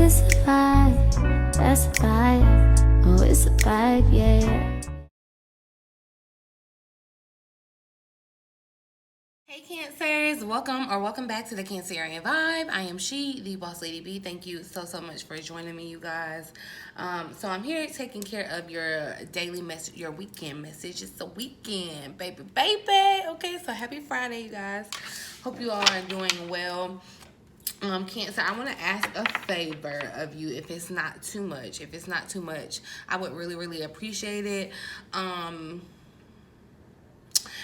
it's a vibe, that's a vibe. Oh, it's a vibe, yeah. Hey Cancers, welcome back to the Cancerian Vibe. I am She, the Boss Lady B. Thank you so much for joining me, you guys. So I'm here taking care of your daily message, your weekend message. It's the weekend, baby. Okay, so happy Friday, you guys. Hope you all are doing well. Cancer, I want to ask a favor of you if it's not too much. If it's not too much, I would really appreciate it.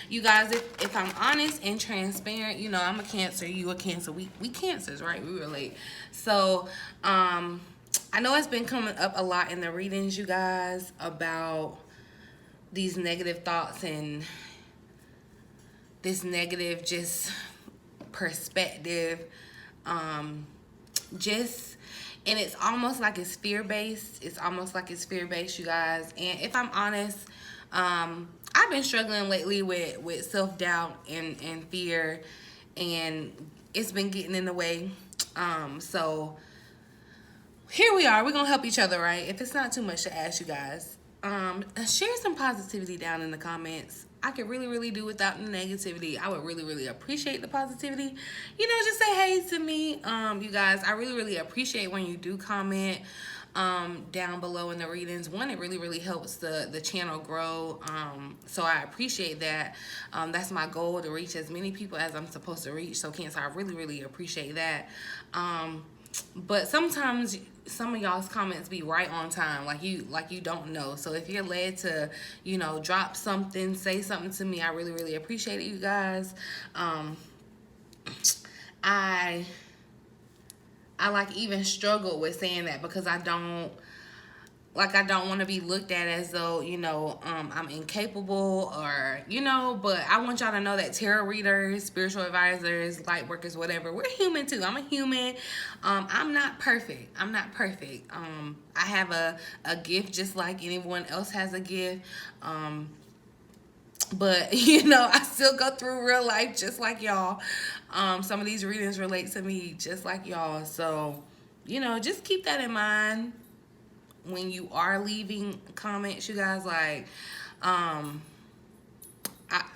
You guys, if I'm honest and transparent, you know, I'm a Cancer, you a Cancer. We Cancers, right? We relate. So, I know it's been coming up a lot in the readings, you guys, about these negative thoughts and this negative just perspective. Just and it's almost like it's fear-based. You guys. And if I'm honest, I've been struggling lately with self-doubt and fear, and it's been getting in the way. So here we are. We're gonna help each other, right? If it's not too much to ask you guys, share some positivity down in the comments. I could really do without the negativity. I would really appreciate the positivity. You know, just say hey to me. You guys, I really appreciate when you do comment down below in the readings. One, it really helps the channel grow. So I appreciate that. That's my goal, to reach as many people as I'm supposed to reach. So Cancer, I really appreciate that. But sometimes some of y'all's comments be right on time, like you don't know. So if you're led to, you know, drop something, say something to me, I really appreciate it, you guys. I like even struggle with saying that because I don't want to be looked at as though, you know, I'm incapable or, you know, but I want y'all to know that tarot readers, spiritual advisors, light workers, whatever, we're human too. I'm a human. I'm not perfect. I have a gift just like anyone else has a gift. But, you know, I still go through real life just like y'all. Some of these readings relate to me just like y'all. So, you know, just keep that in mind when you are leaving comments, you guys. Like, I'm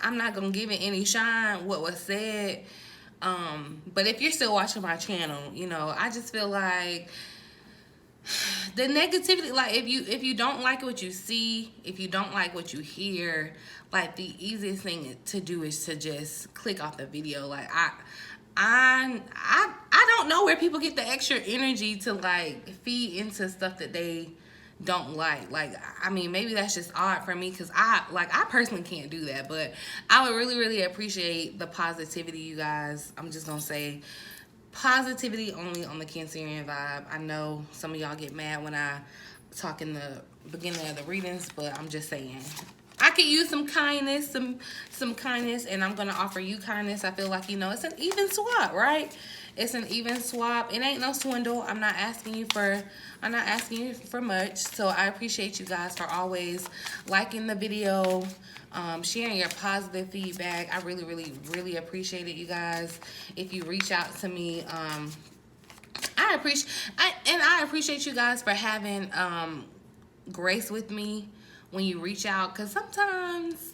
not gonna give it any shine what was said. But if you're still watching my channel, you know, I just feel like the negativity, like if you don't like what you see, if you don't like what you hear, like the easiest thing to do is to just click off the video. Like I don't know where people get the extra energy to like feed into stuff that they don't like. Like, I mean, maybe that's just odd for me because I personally can't do that. But I would really appreciate the positivity, you guys. I'm just gonna say positivity only on the Cancerian Vibe. I know some of y'all get mad when I talk in the beginning of the readings, but I'm just saying I could use some kindness, some kindness, and I'm gonna offer you kindness. I feel like, you know, it's an even swap, right? It's an even swap. It ain't no swindle. I'm not asking you for much. So I appreciate you guys for always liking the video, sharing your positive feedback. I really appreciate it, you guys. If you reach out to me, I appreciate you guys for having grace with me when you reach out, because sometimes,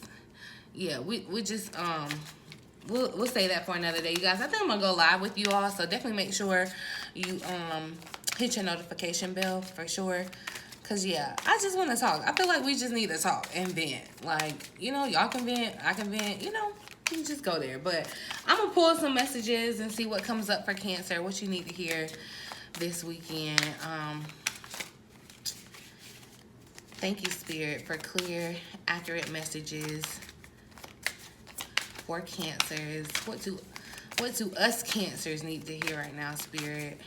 yeah, we just we'll say that for another day, you guys. I think I'm gonna go live with you all, so definitely make sure you hit your notification bell for sure. Cause yeah, I just want to talk. I feel like we just need to talk and vent. Like, you know, y'all can vent, I can vent. You know, you can just go there. But I'm gonna pull some messages and see what comes up for Cancer. What you need to hear this weekend. Thank you, Spirit, for clear, accurate messages for Cancers. What do us Cancers need to hear right now, Spirit?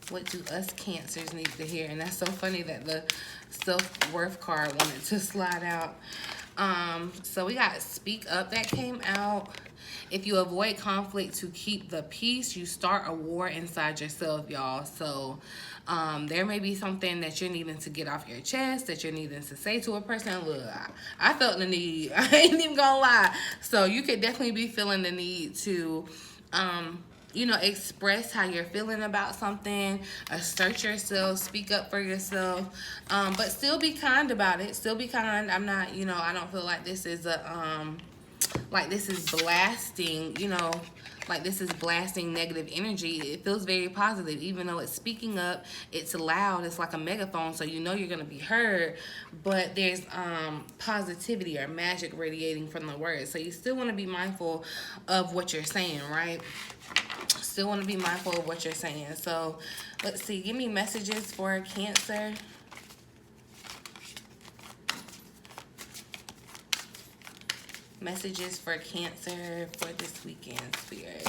What do us Cancers need to hear? And that's so funny that the self-worth card wanted to slide out. So we got Speak Up that came out. If you avoid conflict to keep the peace, you start a war inside yourself, y'all. So there may be something that you're needing to get off your chest, that you're needing to say to a person. Look, I felt the need. I ain't even gonna lie. So you could definitely be feeling the need to you know, express how you're feeling about something, assert yourself, speak up for yourself, but still be kind about it. Still be kind. I'm not, you know, I don't feel like this is like this is blasting, you know, like this is blasting negative energy. It feels very positive, even though it's speaking up, it's loud, it's like a megaphone, so you know you're gonna be heard, but there's positivity or magic radiating from the words. So you still want to be mindful of what you're saying, right? Still want to be mindful of what you're saying. So let's see, give me messages for Cancer. Messages for Cancer for this weekend, Spirit.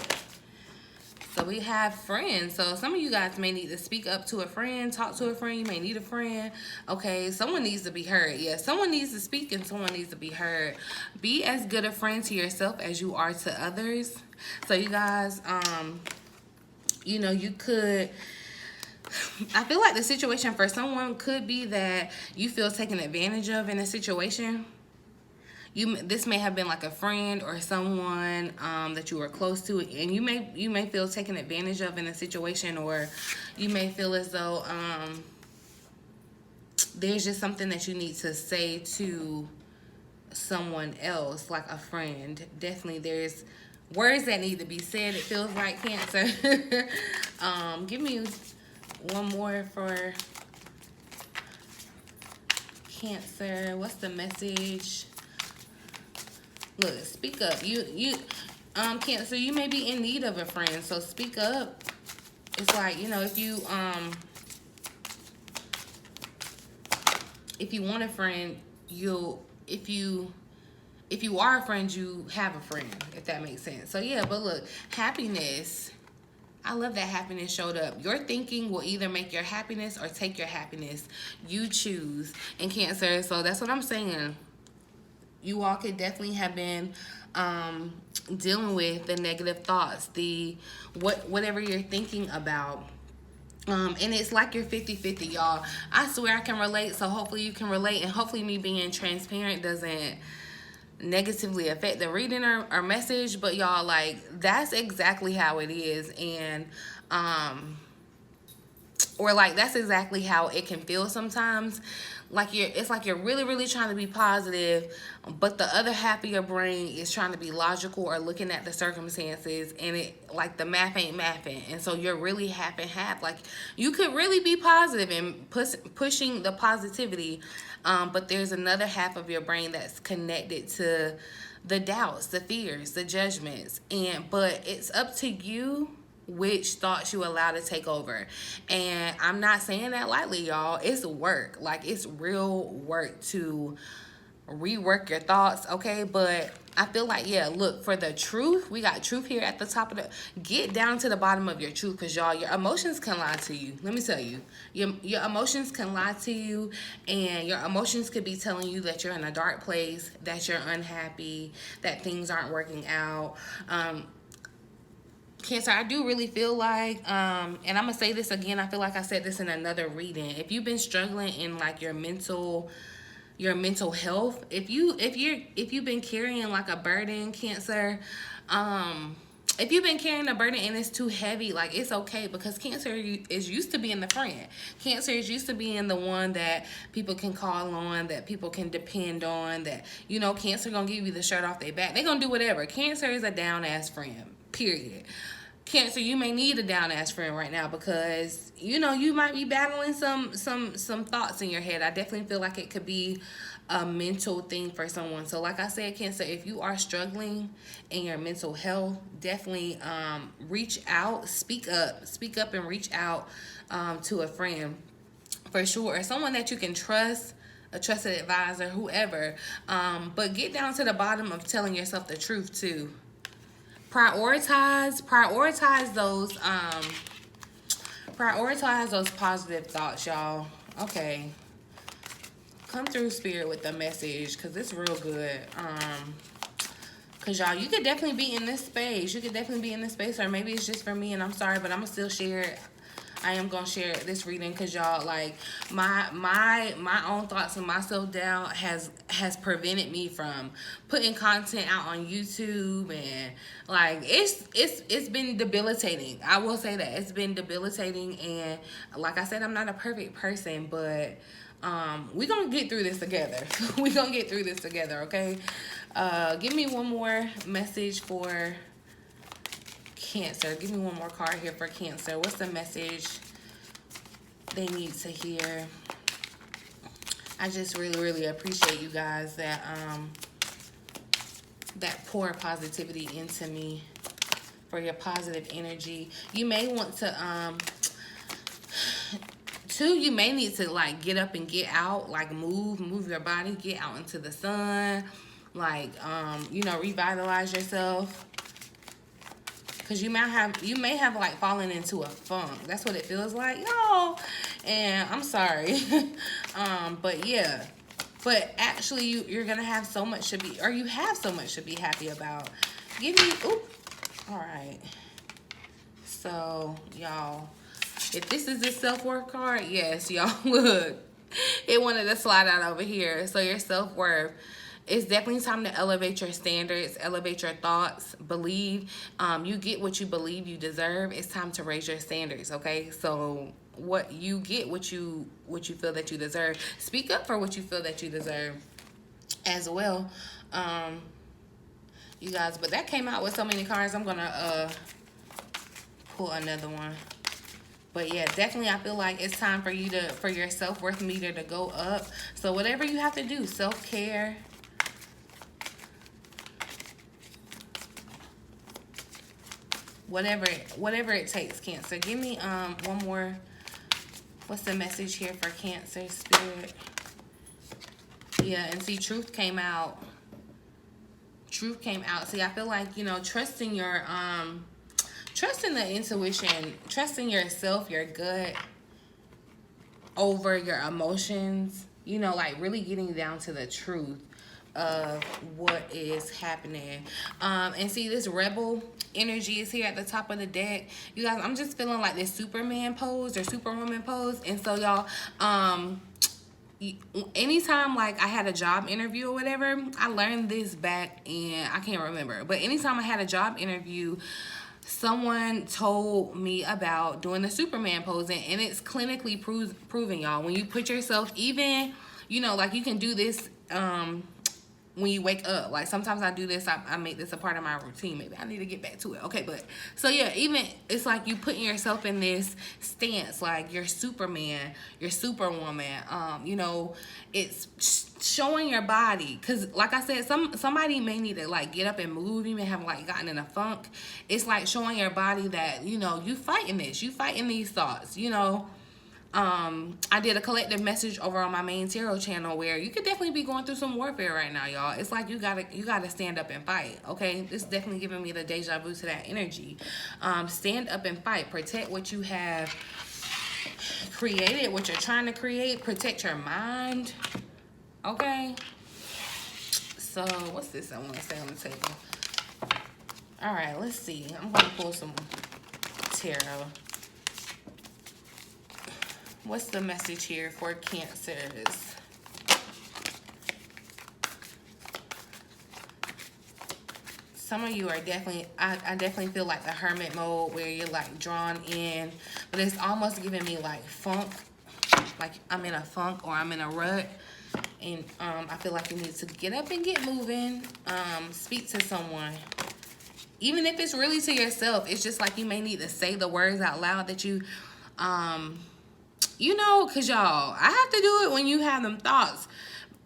So we have friends. So some of you guys may need to speak up to a friend, talk to a friend. You may need a friend. Okay, someone needs to be heard. Yeah, someone needs to speak and someone needs to be heard. Be as good a friend to yourself as you are to others. So you guys, you know, you could, I feel like the situation for someone could be that you feel taken advantage of in a situation. This may have been like a friend or someone that you were close to, and you may feel taken advantage of in a situation, or you may feel as though there's just something that you need to say to someone else, like a friend. Definitely there's words that need to be said, it feels like, Cancer. Give me one more for Cancer. What's the message? Look, speak up. Cancer, you may be in need of a friend, so speak up. It's like, you know, if you want a friend, if you are a friend, you have a friend, if that makes sense. So yeah, but look, happiness. I love that happiness showed up. Your thinking will either make your happiness or take your happiness. You choose. In Cancer, so that's what I'm saying. You all could definitely have been dealing with the negative thoughts, whatever you're thinking about. And it's like you're 50-50, y'all. I swear I can relate, so hopefully you can relate, and hopefully me being transparent doesn't negatively affect the reading or message. But y'all, like, that's exactly how it is. And or like that's exactly how it can feel sometimes. Like it's like you're really, really trying to be positive, but the other half of your brain is trying to be logical or looking at the circumstances, and it, like, the math ain't mathing, and so you're really half and half. Like, you could really be positive and pushing the positivity, but there's another half of your brain that's connected to the doubts, the fears, the judgments, but it's up to you which thoughts you allow to take over. And I'm not saying that lightly, y'all. It's work. Like, it's real work to rework your thoughts, okay? But I feel like, yeah, look, for the truth, we got truth here at the top of the, get down to the bottom of your truth, because y'all, your emotions can lie to you. Let me tell you, your emotions can lie to you, and your emotions could be telling you that you're in a dark place, that you're unhappy, that things aren't working out. Cancer, I do really feel like, and I'm gonna say this again, I feel like I said this in another reading. If you've been struggling in like your mental health, if you've been carrying like a burden, Cancer, if you've been carrying a burden and it's too heavy, like, it's okay, because Cancer is used to being the friend. Cancer is used to being the one that people can call on, that people can depend on, that, you know, Cancer gonna give you the shirt off their back. They gonna do whatever. Cancer is a down ass friend, period. Cancer, you may need a down ass friend right now, because, you know, you might be battling some thoughts in your head. I definitely feel like it could be a mental thing for someone. So like I said, Cancer, if you are struggling in your mental health, definitely reach out, speak up and reach out to a friend, for sure, or someone that you can trust, a trusted advisor, whoever. But get down to the bottom of telling yourself the truth too. Prioritize those positive thoughts, y'all. Okay, come through, Spirit, with the message, because it's real good. Because y'all, you could definitely be in this space, or maybe it's just for me and I'm sorry, but I'm gonna still share it. I am gonna share this reading because y'all, like, my own thoughts and my self-doubt has prevented me from putting content out on YouTube, and like it's been debilitating. I will say that it's been debilitating, and like I said, I'm not a perfect person, but we're gonna get through this together. We're gonna get through this together, okay? Give me one more message for Cancer. Give me one more card here for Cancer. What's the message they need to hear? I just really appreciate you guys that that pour positivity into me, for your positive energy. You may want to you may need to like get up and get out, like move your body, get out into the sun, like you know, revitalize yourself. Cause you may have like fallen into a funk. That's what it feels like, y'all. And I'm sorry, but yeah. But actually, you're gonna have so much to be, or you have so much to be happy about. Give me, oop. All right. So y'all, if this is a self-worth card, yes, y'all, look, it wanted to slide out over here. So your self-worth. It's definitely time to elevate your standards, elevate your thoughts, believe. You get what you believe you deserve. It's time to raise your standards, okay? So what you get, what you feel that you deserve. Speak up for what you feel that you deserve as well. You guys, but that came out with so many cards. I'm gonna pull another one. But yeah, definitely I feel like it's time for you to, for your self-worth meter to go up. So whatever you have to do, self-care, whatever it takes, Cancer. Give me one more. What's the message here for Cancer, Spirit? Yeah, and see, truth came out. Truth came out. See, I feel like, you know, trusting your trusting the intuition, trusting yourself, your gut over your emotions, you know, like really getting down to the truth of what is happening. And see, this rebel energy is here at the top of the deck. You guys, I'm just feeling like this Superman pose or Superwoman pose. And so y'all, anytime like I had a job interview or whatever, I learned this back in, I can't remember, but anytime I had a job interview, someone told me about doing the Superman pose, and it's clinically proven, y'all. When you put yourself, even, you know, like you can do this when you wake up. Like sometimes I do this, I make this a part of my routine. Maybe I need to get back to it. Okay, but so yeah, even it's like you putting yourself in this stance, like you're Superman, you're Superwoman. You know, it's showing your body, because like I said, somebody may need to like get up and move. You may have like gotten in a funk. It's like showing your body that, you know, you fighting this, you fighting these thoughts, you know. I did a collective message over on my main tarot channel where you could definitely be going through some warfare right now, y'all. It's like you gotta stand up and fight, okay? This is definitely giving me the deja vu to that energy. Stand up and fight. Protect what you have created, what you're trying to create. Protect your mind, okay? So what's this I want to say on the table? All right, let's see. I'm gonna pull some tarot. What's the message here for Cancers? Some of you are definitely, I definitely feel like the hermit mode where you're like drawn in, but it's almost giving me like funk, like I'm in a funk or I'm in a rut, and I feel like you need to get up and get moving, speak to someone. Even if it's really to yourself, it's just like you may need to say the words out loud that you, you know, because y'all, I have to do it when you have them thoughts.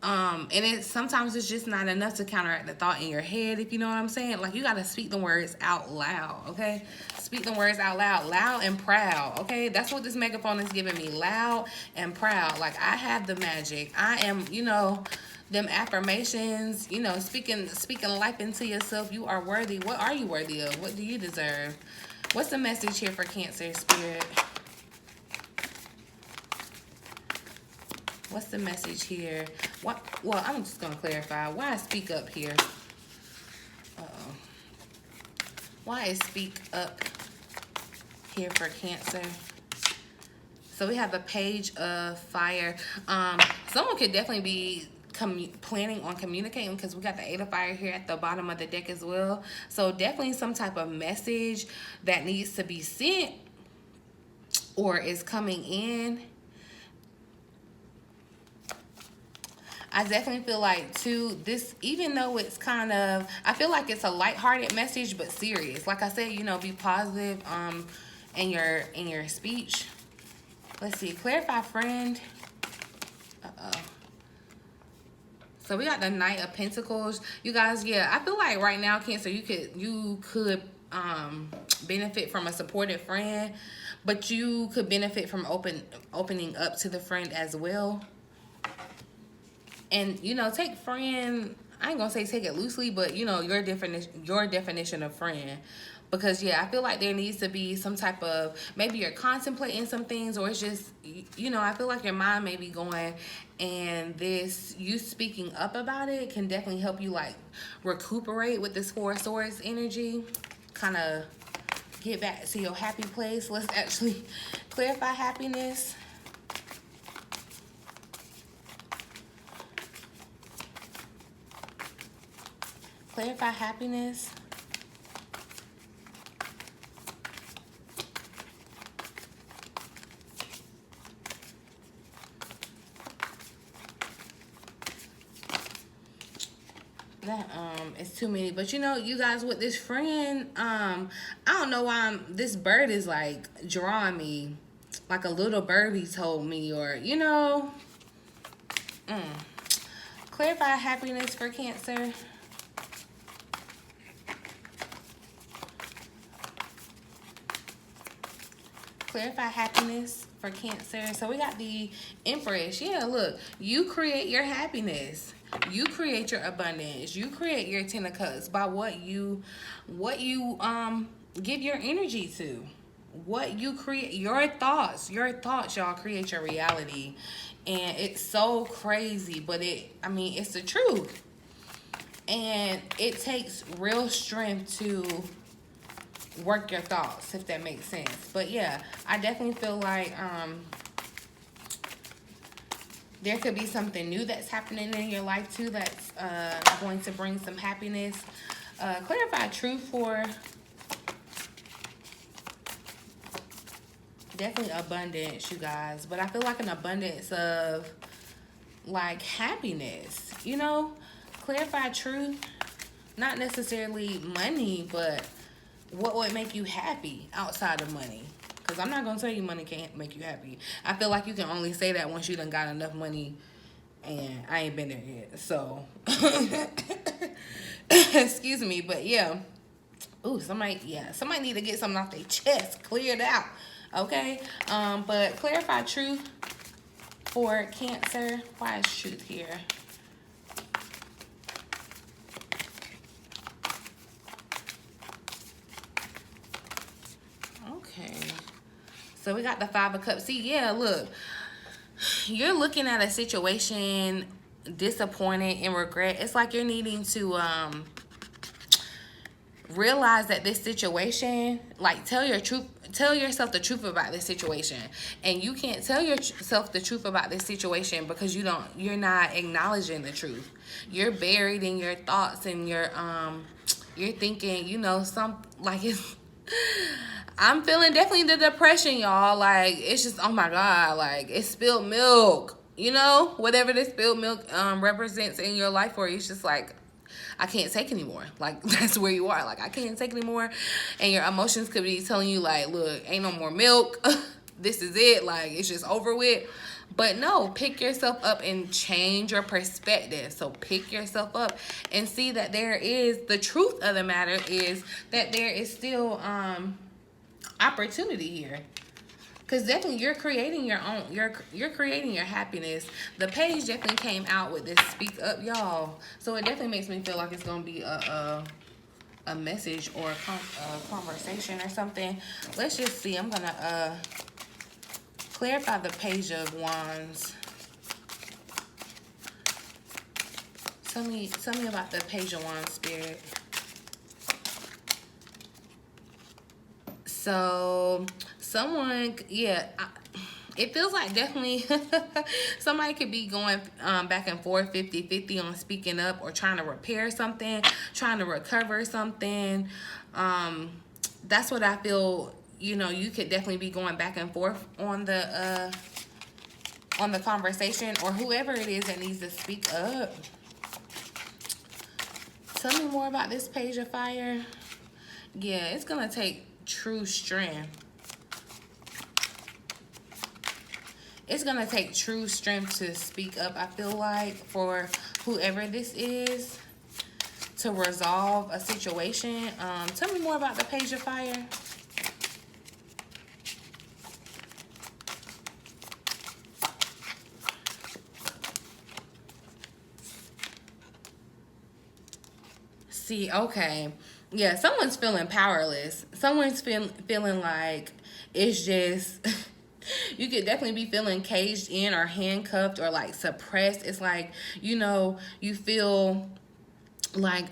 And sometimes it's just not enough to counteract the thought in your head, if you know what I'm saying. Like, you got to speak the words out loud, okay? Speak the words out loud, loud and proud, okay? That's what this megaphone is giving me, loud and proud. Like, I have the magic. I am, you know, them affirmations, you know, speaking life into yourself. You are worthy. What are you worthy of? What do you deserve? What's the message here for Cancer, Spirit? What's the message here? What? Well, I'm just going to clarify. Why speak up here? Uh-oh. Why is speak up here for Cancer? So we have the Page of Fire. Someone could definitely be planning on communicating, because we got the Eight of Fire here at the bottom of the deck as well. So definitely some type of message that needs to be sent or is coming in. I definitely feel like too, this, even though it's kind of, I feel like it's a lighthearted message but serious. Like I said, you know, be positive in your speech. Let's see, clarify friend. So we got the Knight of Pentacles. You guys, yeah, I feel like right now, Cancer, you could benefit from a supportive friend, but you could benefit from opening up to the friend as well. And, you know, take friend, I ain't gonna say take it loosely, but, you know, your definition of friend. Because, yeah, I feel like there needs to be some type of, maybe you're contemplating some things, or it's just, you know, I feel like your mind may be going, and this, you speaking up about it can definitely help you, like, recuperate with this Four of Swords energy. Kind of get back to your happy place. Let's actually clarify happiness. Clarify happiness. That is too many. But you know, you guys, with this friend, I don't know why this bird is like drawing me, like a little birdie told me, or you know. Clarify happiness for Cancer. Clarify happiness for Cancer. So we got the Empress. Yeah, look, you create your happiness. You create your abundance. You create your Ten of Cups by what you give your energy to. What you create, your thoughts, y'all create your reality. And it's so crazy, but I mean, it's the truth. And it takes real strength to work your thoughts, if that makes sense. But yeah, I definitely feel like there could be something new that's happening in your life too, that's going to bring some happiness. Clarify truth for definitely abundance, you guys. But I feel like an abundance of like happiness, you know. Clarify truth, not necessarily money, but what would make you happy outside of money? Because I'm not going to tell you money can't make you happy. I feel like you can only say that once you done got enough money, and I ain't been there yet. So, excuse me, but yeah. Ooh, somebody need to get something off their chest, cleared out, okay? But clarify truth for Cancer. Why is truth here? Okay, so we got the Five of Cups. See, yeah, look, you're looking at a situation disappointed and regret. It's like you're needing to realize that this situation, like, tell yourself the truth about this situation. And you can't tell yourself the truth about this situation because you're not acknowledging the truth. You're buried in your thoughts, and you're thinking, you know, it's I'm feeling definitely the depression, y'all. Like, it's just, oh my God, like, it's spilled milk, you know, whatever this spilled milk represents in your life, or it's just like, I can't take anymore. Like, that's where you are. Like, I can't take anymore. And your emotions could be telling you, like, look, ain't no more milk. This is it. Like, it's just over with. But no, pick yourself up and change your perspective. So pick yourself up and see that the truth of the matter is that there is still opportunity here. Because definitely you're creating your own, you're creating your happiness. The page definitely came out with this speak up, y'all. So it definitely makes me feel like it's going to be a message or a conversation or something. Let's just see. I'm going to clarify the Page of Wands. Tell me about the Page of Wands, Spirit. So someone, yeah, it feels like definitely somebody could be going back and forth 50-50 on speaking up or trying to repair something, trying to recover something. That's what I feel. You know, you could definitely be going back and forth on the conversation, or whoever it is that needs to speak up. Tell me more about this Page of Fire. Yeah, it's gonna take true strength. It's gonna take true strength to speak up, I feel like, for whoever this is, to resolve a situation. Tell me more about the Page of Fire. See, okay. Yeah, someone's feeling powerless. Someone's feeling like it's just you could definitely be feeling caged in or handcuffed or like suppressed. It's like, you know, you feel like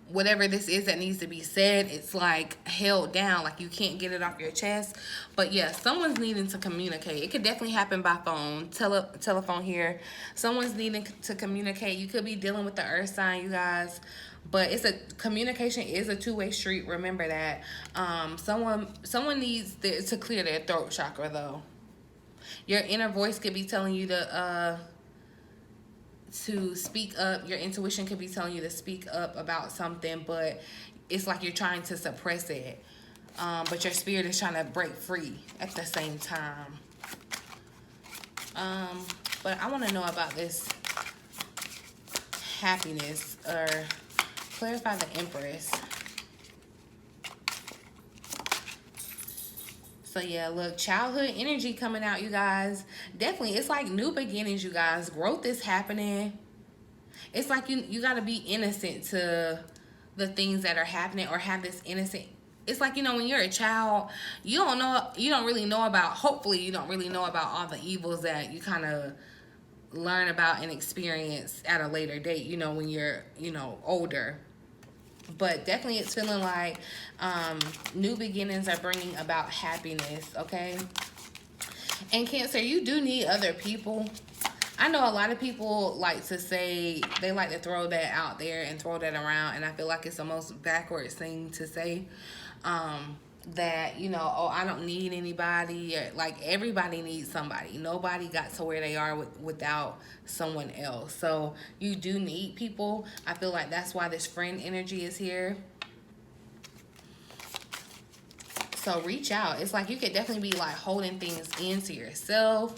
whatever this is that needs to be said, it's like held down, like you can't get it off your chest. But yeah, someone's needing to communicate. It could definitely happen by phone, telephone here. Someone's needing to communicate. You could be dealing with the earth sign, you guys, but communication is a two-way street. Remember that. Someone needs to clear their throat chakra though. Your inner voice could be telling you to speak up. Your intuition could be telling you to speak up about something, but it's like you're trying to suppress it. But your spirit is trying to break free at the same time. But I want to know about this happiness, or clarify the Empress. So yeah, look, childhood energy coming out, you guys. Definitely, it's like new beginnings, you guys. Growth is happening. It's like you got to be innocent to the things that are happening, or have this innocent. It's like, you know, when you're a child, you don't really know about, hopefully you don't really know about all the evils that you kind of learn about and experience at a later date, you know, when you're, you know, older. But definitely it's feeling like new beginnings are bringing about happiness, okay? And Cancer, you do need other people. I know a lot of people like to say, they like to throw that out there and throw that around, and I feel like it's the most backwards thing to say. That, you know, oh, I don't need anybody. Or, like, everybody needs somebody. Nobody got to where they are without someone else. So you do need people. I feel like that's why this friend energy is here. So reach out. It's like you could definitely be like holding things into yourself.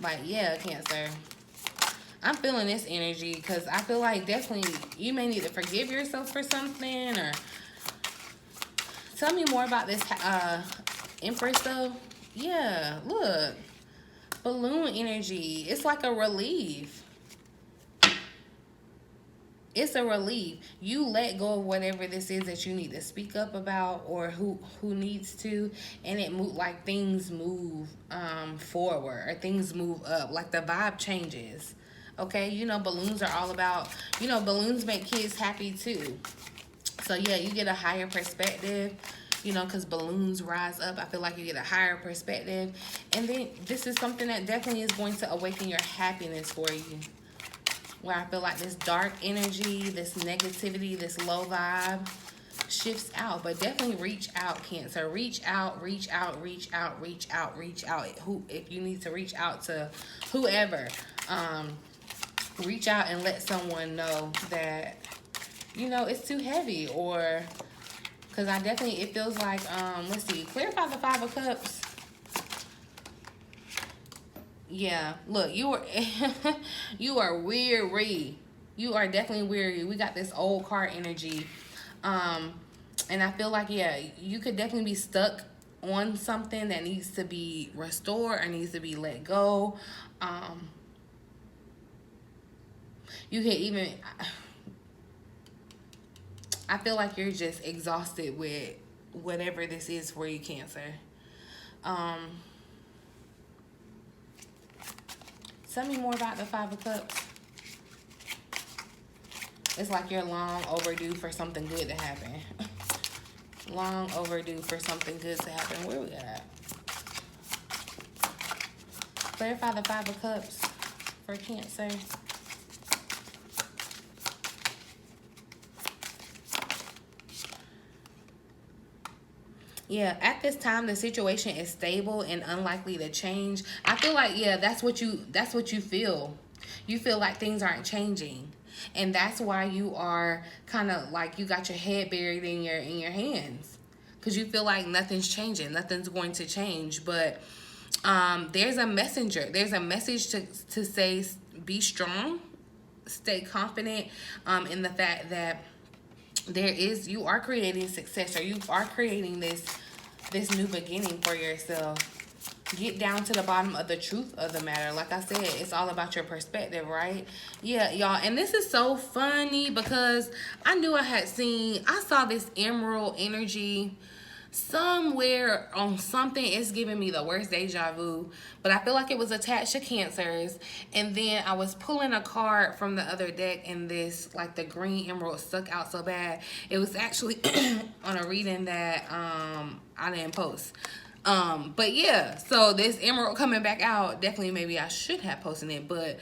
Like, yeah, Cancer, I'm feeling this energy, because I feel like definitely you may need to forgive yourself for something. Or tell me more about this Empress though. Yeah, look, balloon energy. It's like a relief. It's a relief. You let go of whatever this is that you need to speak up about, or who needs to, and it like things move forward, or things move up, like the vibe changes. Okay, you know, balloons are all about, you know, balloons make kids happy too. So yeah, you get a higher perspective, you know, because balloons rise up. I feel like you get a higher perspective. And then this is something that definitely is going to awaken your happiness for you. Where I feel like this dark energy, this negativity, this low vibe shifts out. But definitely reach out, Cancer. Reach out, reach out, reach out, reach out, reach out. If you need to reach out to whoever, reach out and let someone know that, you know, it's too heavy. Or, because I definitely, it feels like, let's see, clarify the Five of Cups. Yeah, look, you are weary. You are definitely weary. We got this old card energy. And I feel like, yeah, you could definitely be stuck on something that needs to be restored or needs to be let go. You can even, I feel like you're just exhausted with whatever this is for you, Cancer. Tell me more about the Five of Cups. It's like you're long overdue for something good to happen. Long overdue for something good to happen. Where we at? Clarify the Five of Cups for Cancer. Yeah, at this time the situation is stable and unlikely to change. I feel like, yeah, that's what you feel. You feel like things aren't changing. And that's why you are kind of like you got your head buried in your hands. Cuz you feel like nothing's changing. Nothing's going to change, but there's a messenger. There's a message to say be strong, stay confident in the fact that you are creating success, or you are creating this new beginning for yourself. Get down to the bottom of the truth of the matter. Like I said, it's all about your perspective, right? Yeah, y'all. And this is so funny because I saw this emerald energy somewhere on something. It's giving me the worst deja vu, but I feel like it was attached to Cancers. And then I was pulling a card from the other deck, and this, like, the green emerald stuck out so bad. It was actually on a reading that I didn't post. But yeah, so this emerald coming back out, definitely maybe I should have posted it, but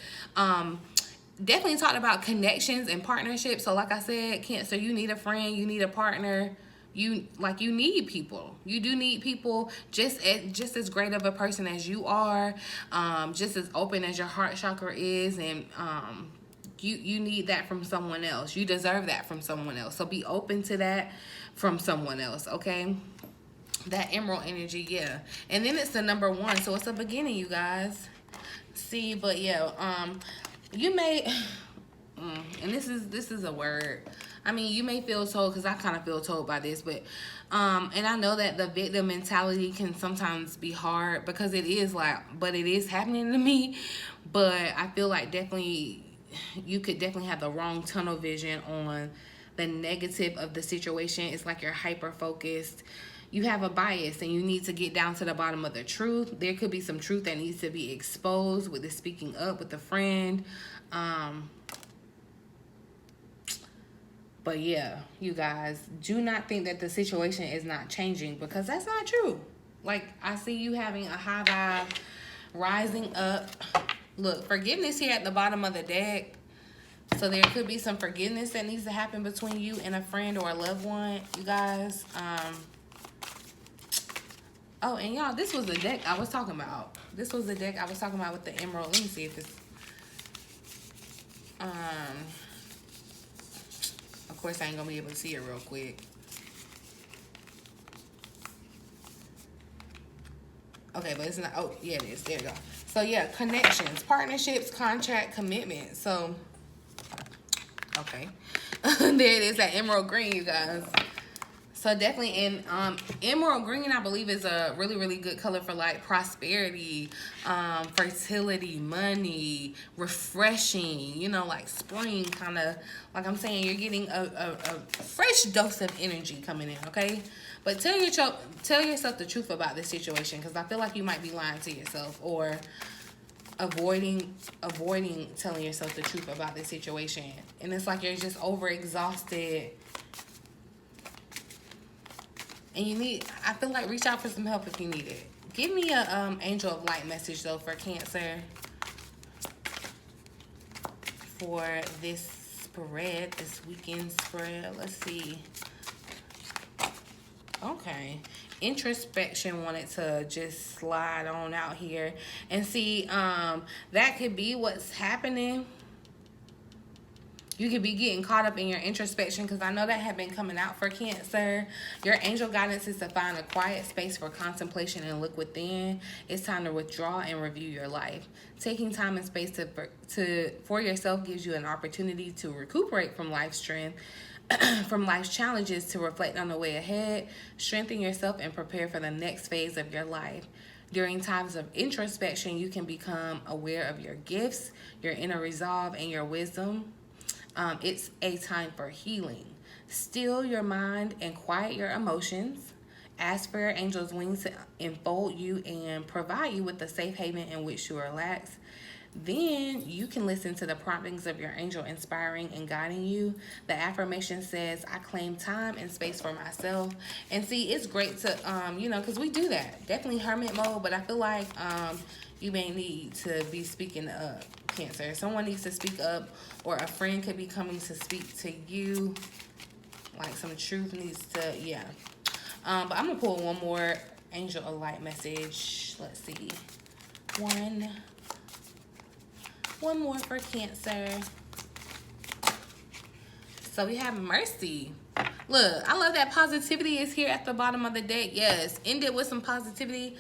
definitely talked about connections and partnerships. So like I said, Cancer, you need a friend, you need a partner. You need people. You do need people, just as great of a person as you are, just as open as your heart chakra is, and you need that from someone else. You deserve that from someone else. So be open to that from someone else, okay? That emerald energy, yeah. And then it's the number 1, so it's a beginning, you guys. See, but yeah, you may, and this is a word. I mean, you may feel told, because I kind of feel told by this, but and I know that the victim mentality can sometimes be hard, because it is but it is happening to me. But I feel like you could definitely have the wrong tunnel vision on the negative of the situation. It's like you're hyper focused. You have a bias, and you need to get down to the bottom of the truth. There could be some truth that needs to be exposed with the speaking up with a friend. But yeah, you guys, do not think that the situation is not changing, because that's not true. Like, I see you having a high vibe, rising up. Look, forgiveness here at the bottom of the deck. So there could be some forgiveness that needs to happen between you and a friend or a loved one, you guys. Oh, and y'all, this was the deck I was talking about. This was the deck I was talking about with the emerald. Let me see if it's... Of course, I ain't gonna be able to see it real quick. Okay, but it's not... Oh, yeah, it is. There you go. So, yeah, connections, partnerships, contract, commitment. So, okay. There it is, that emerald green, you guys. So definitely, in emerald green, I believe, is a really, really good color for like prosperity, fertility, money, refreshing, you know, like spring kind of, like I'm saying, you're getting a fresh dose of energy coming in, okay? But tell yourself the truth about this situation, because I feel like you might be lying to yourself, or avoiding telling yourself the truth about this situation. And it's like you're just overexhausted. And I feel like, reach out for some help if you need it. Give me a angel of light message, though, for Cancer. For this spread, this weekend spread. Let's see. Okay. Introspection wanted to just slide on out here. And see, that could be what's happening. You could be getting caught up in your introspection, because I know that had been coming out for Cancer. Your angel guidance is to find a quiet space for contemplation and look within. It's time to withdraw and review your life. Taking time and space for yourself gives you an opportunity to recuperate from life's strength, from life's challenges, to reflect on the way ahead, strengthen yourself, and prepare for the next phase of your life. During times of introspection, you can become aware of your gifts, your inner resolve, and your wisdom. It's a time for healing. Still your mind and quiet your emotions. Ask for your angel's wings to enfold you and provide you with a safe haven in which you relax. Then you can listen to the promptings of your angel inspiring and guiding you. The affirmation says, I claim time and space for myself. And see, it's great to, because we do that. Definitely hermit mode, but I feel like you may need to be speaking up, Cancer. Someone needs to speak up, or a friend could be coming to speak to you. Like some truth needs to, yeah. But I'm going to pull one more angel of light message. Let's see. One more for Cancer. So we have Mercy. Look, I love that positivity is here at the bottom of the deck. Yes, end it with some positivity.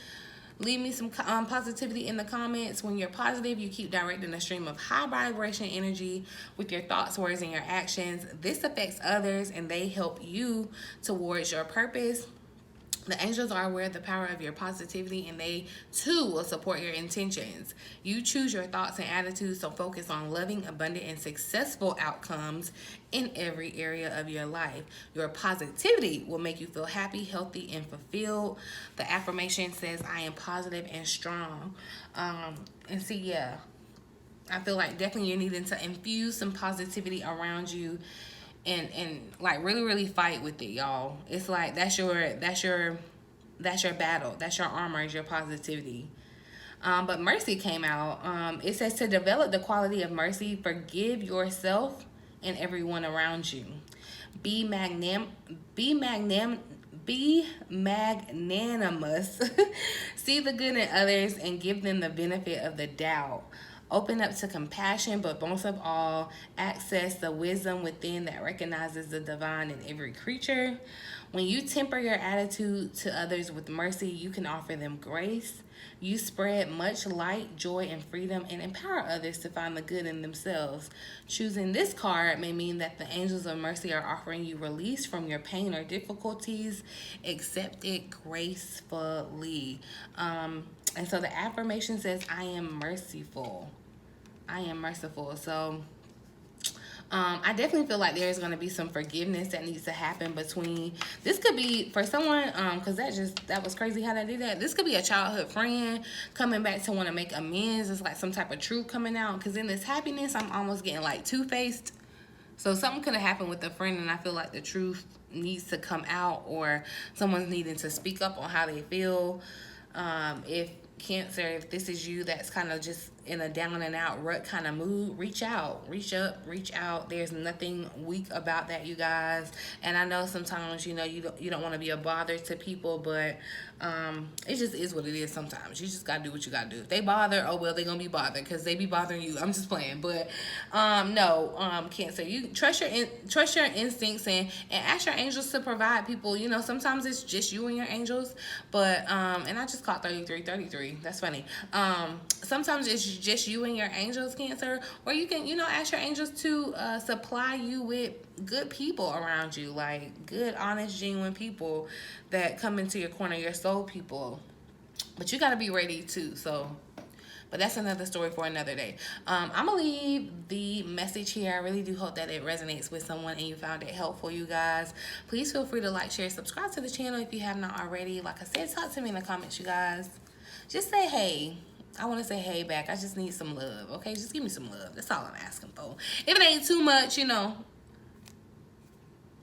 Leave me some positivity in the comments. When you're positive, you keep directing a stream of high vibration energy with your thoughts, words, and your actions. This affects others, and they help you towards your purpose. The angels are aware of the power of your positivity, and they too will support your intentions. You choose your thoughts and attitudes, so focus on loving, abundant, and successful outcomes in every area of your life. Your positivity will make you feel happy, healthy, and fulfilled. The affirmation says, I am positive and strong. And see, yeah, I feel like definitely you're needing to infuse some positivity around you. And like really fight with it, y'all. It's like that's your battle. That's your armor, is your positivity. But mercy came out. It says to develop the quality of mercy, forgive yourself and everyone around you. Be magnanimous. See the good in others and give them the benefit of the doubt. Open up to compassion, but most of all, access the wisdom within that recognizes the divine in every creature. When you temper your attitude to others with mercy, you can offer them grace. You spread much light, joy, and freedom, and empower others to find the good in themselves. Choosing this card may mean that the angels of mercy are offering you release from your pain or difficulties. Accept it gracefully. And so the affirmation says, I am merciful. I am merciful. So I definitely feel like there's going to be some forgiveness that needs to happen between, this could be for someone, because that was crazy how they did that. This could be a childhood friend coming back to want to make amends. It's like some type of truth coming out, because in this happiness, I'm almost getting like two-faced. So something could have happened with a friend, and I feel like the truth needs to come out, or someone's needing to speak up on how they feel. If Cancer, if this is you that's kind of just in a down and out rut kind of mood, reach out, reach up, reach out. There's nothing weak about that, you guys. And I know sometimes, you don't want to be a bother to people, but it just is what it is sometimes. You just got to do what you got to do. If they bother, oh well, they're going to be bothered because they be bothering you. I'm just playing. But no, Cancer, you trust your instincts and ask your angels to provide people. Sometimes it's just you and your angels, but and I just caught 33. That's funny. Sometimes it's just you and your angels, Cancer, or you can, ask your angels to supply you with good people around you, like good, honest, genuine people that come into your corner, your soul people. But you got to be ready too. So, but that's another story for another day. I'm going to leave the message here. I really do hope that it resonates with someone and you found it helpful, you guys. Please feel free to like, share, subscribe to the channel if you have not already. Like I said, talk to me in the comments, you guys. Just say hey. I want to say hey back. I just need some love, okay? Just give me some love. That's all I'm asking for. If it ain't too much,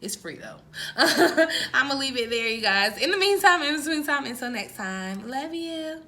it's free though. I'm going to leave it there, you guys. In the meantime, in between time, until next time, love you.